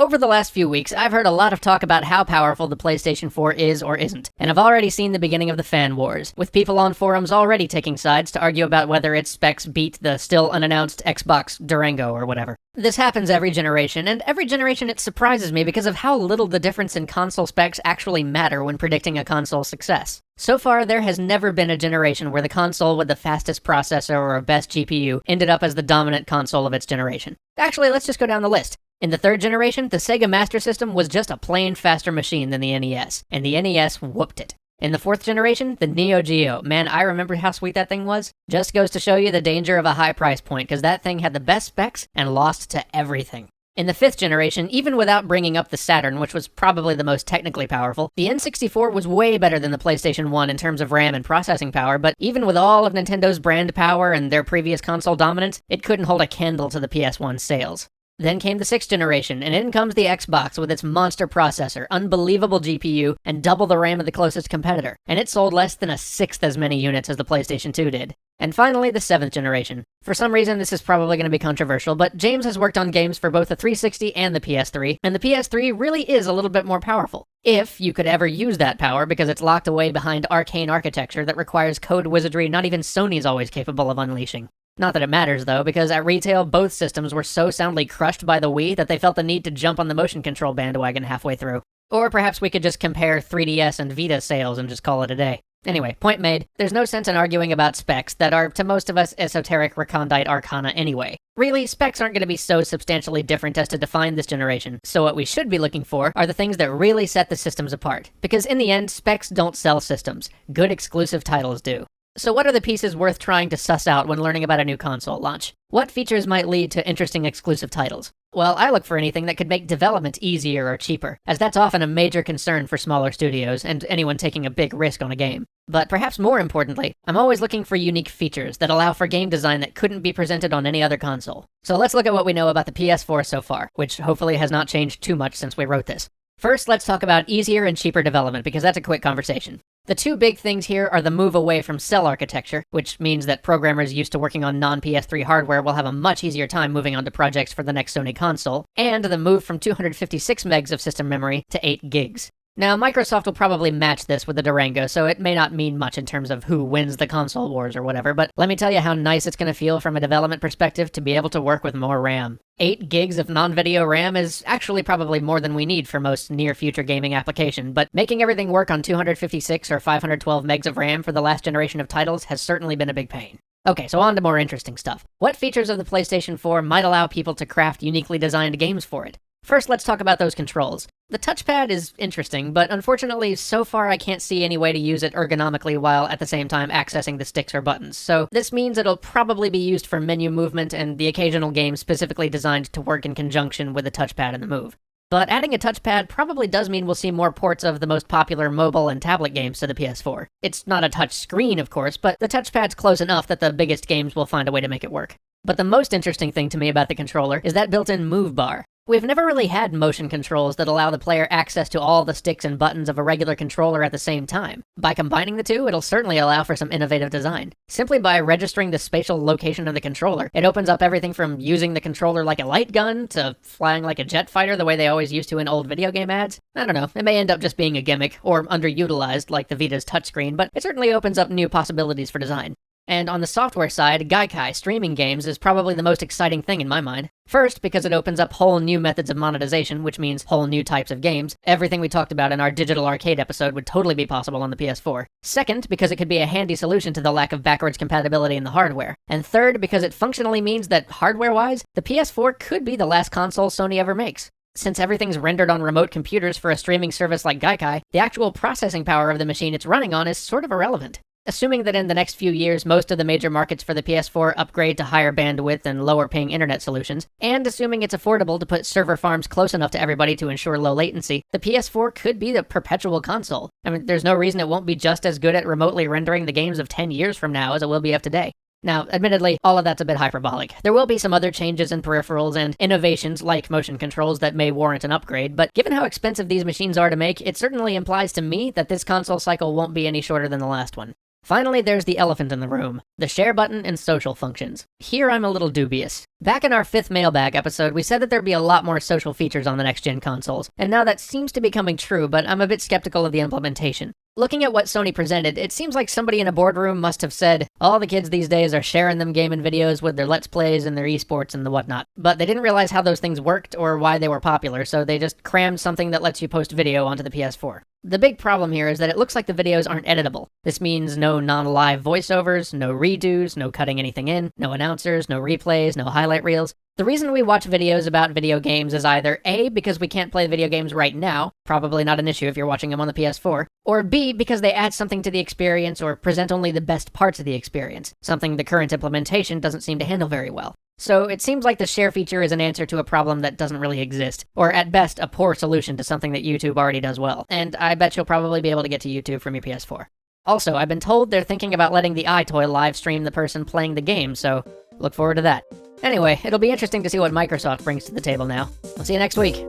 Over the last few weeks, I've heard a lot of talk about how powerful the PlayStation 4 is or isn't, and I've already seen the beginning of the fan wars, with people on forums already taking sides to argue about whether its specs beat the still unannounced Xbox Durango or whatever. This happens every generation, and every generation it surprises me because of how little the difference in console specs actually matter when predicting a console's success. So far, there has never been a generation where the console with the fastest processor or best GPU ended up as the dominant console of its generation. Actually, let's just go down the list. In the third generation, the Sega Master System was just a plain faster machine than the NES, and the NES whooped it. In the fourth generation, the Neo Geo, man, I remember how sweet that thing was. Just goes to show you the danger of a high price point, because that thing had the best specs and lost to everything. In the fifth generation, even without bringing up the Saturn, which was probably the most technically powerful, the N64 was way better than the PlayStation 1 in terms of RAM and processing power, but even with all of Nintendo's brand power and their previous console dominance, it couldn't hold a candle to the PS1's sales. Then came the sixth generation, and in comes the Xbox with its monster processor, unbelievable GPU, and double the RAM of the closest competitor, and it sold less than a sixth as many units as the PlayStation 2 did. And finally, the seventh generation. For some reason, this is probably going to be controversial, but James has worked on games for both the 360 and the PS3, and the PS3 really is a little bit more powerful. If you could ever use that power, because it's locked away behind arcane architecture that requires code wizardry not even Sony's always capable of unleashing. Not that it matters, though, because at retail, both systems were so soundly crushed by the Wii that they felt the need to jump on the motion control bandwagon halfway through. Or perhaps we could just compare 3DS and Vita sales and just call it a day. Anyway, point made, there's no sense in arguing about specs that are, to most of us, esoteric recondite arcana anyway. Really, specs aren't going to be so substantially different as to define this generation, so what we should be looking for are the things that really set the systems apart. Because in the end, specs don't sell systems. Good exclusive titles do. So what are the pieces worth trying to suss out when learning about a new console launch? What features might lead to interesting exclusive titles? Well, I look for anything that could make development easier or cheaper, as that's often a major concern for smaller studios and anyone taking a big risk on a game. But perhaps more importantly, I'm always looking for unique features that allow for game design that couldn't be presented on any other console. So let's look at what we know about the PS4 so far, which hopefully has not changed too much since we wrote this. First, let's talk about easier and cheaper development, because that's a quick conversation. The two big things here are the move away from cell architecture, which means that programmers used to working on non-PS3 hardware will have a much easier time moving on to projects for the next Sony console, and the move from 256 megs of system memory to 8 gigs. Now, Microsoft will probably match this with the Durango, so it may not mean much in terms of who wins the console wars or whatever, but let me tell you how nice it's going to feel from a development perspective to be able to work with more RAM. 8 gigs of non-video RAM is actually probably more than we need for most near-future gaming application, but making everything work on 256 or 512 megs of RAM for the last generation of titles has certainly been a big pain. Okay, so on to more interesting stuff. What features of the PlayStation 4 might allow people to craft uniquely designed games for it? First, let's talk about those controls. The touchpad is interesting, but unfortunately, so far I can't see any way to use it ergonomically while at the same time accessing the sticks or buttons, so this means it'll probably be used for menu movement and the occasional game specifically designed to work in conjunction with the touchpad and the move. But adding a touchpad probably does mean we'll see more ports of the most popular mobile and tablet games to the PS4. It's not a touch screen, of course, but the touchpad's close enough that the biggest games will find a way to make it work. But the most interesting thing to me about the controller is that built-in move bar. We've never really had motion controls that allow the player access to all the sticks and buttons of a regular controller at the same time. By combining the two, it'll certainly allow for some innovative design. Simply by registering the spatial location of the controller, it opens up everything from using the controller like a light gun to flying like a jet fighter the way they always used to in old video game ads. I don't know, it may end up just being a gimmick, or underutilized like the Vita's touchscreen, but it certainly opens up new possibilities for design. And on the software side, Gaikai streaming games is probably the most exciting thing in my mind. First, because it opens up whole new methods of monetization, which means whole new types of games. Everything we talked about in our digital arcade episode would totally be possible on the PS4. Second, because it could be a handy solution to the lack of backwards compatibility in the hardware. And third, because it functionally means that hardware-wise, the PS4 could be the last console Sony ever makes. Since everything's rendered on remote computers for a streaming service like Gaikai, the actual processing power of the machine it's running on is sort of irrelevant. Assuming that in the next few years most of the major markets for the PS4 upgrade to higher bandwidth and lower ping internet solutions, and assuming it's affordable to put server farms close enough to everybody to ensure low latency, the PS4 could be the perpetual console. I mean, there's no reason it won't be just as good at remotely rendering the games of 10 years from now as it will be of today. Now, admittedly, all of that's a bit hyperbolic. There will be some other changes in peripherals and innovations like motion controls that may warrant an upgrade, but given how expensive these machines are to make, it certainly implies to me that this console cycle won't be any shorter than the last one. Finally, there's the elephant in the room, the share button and social functions. Here I'm a little dubious. Back in our 5th mailbag episode, we said that there'd be a lot more social features on the next-gen consoles, and now that seems to be coming true, but I'm a bit skeptical of the implementation. Looking at what Sony presented, it seems like somebody in a boardroom must have said, all the kids these days are sharing them gaming videos with their Let's Plays and their esports and the whatnot. But they didn't realize how those things worked or why they were popular, so they just crammed something that lets you post video onto the PS4. The big problem here is that it looks like the videos aren't editable. This means no non-live voiceovers, no redos, no cutting anything in, no announcers, no replays, no highlight reels. The reason we watch videos about video games is either A, because we can't play video games right now, probably not an issue if you're watching them on the PS4, or B, because they add something to the experience or present only the best parts of the experience, something the current implementation doesn't seem to handle very well. So it seems like the share feature is an answer to a problem that doesn't really exist, or at best a poor solution to something that YouTube already does well, and I bet you'll probably be able to get to YouTube from your PS4. Also, I've been told they're thinking about letting the iToy live stream the person playing the game, so look forward to that. Anyway, it'll be interesting to see what Microsoft brings to the table now. I'll see you next week.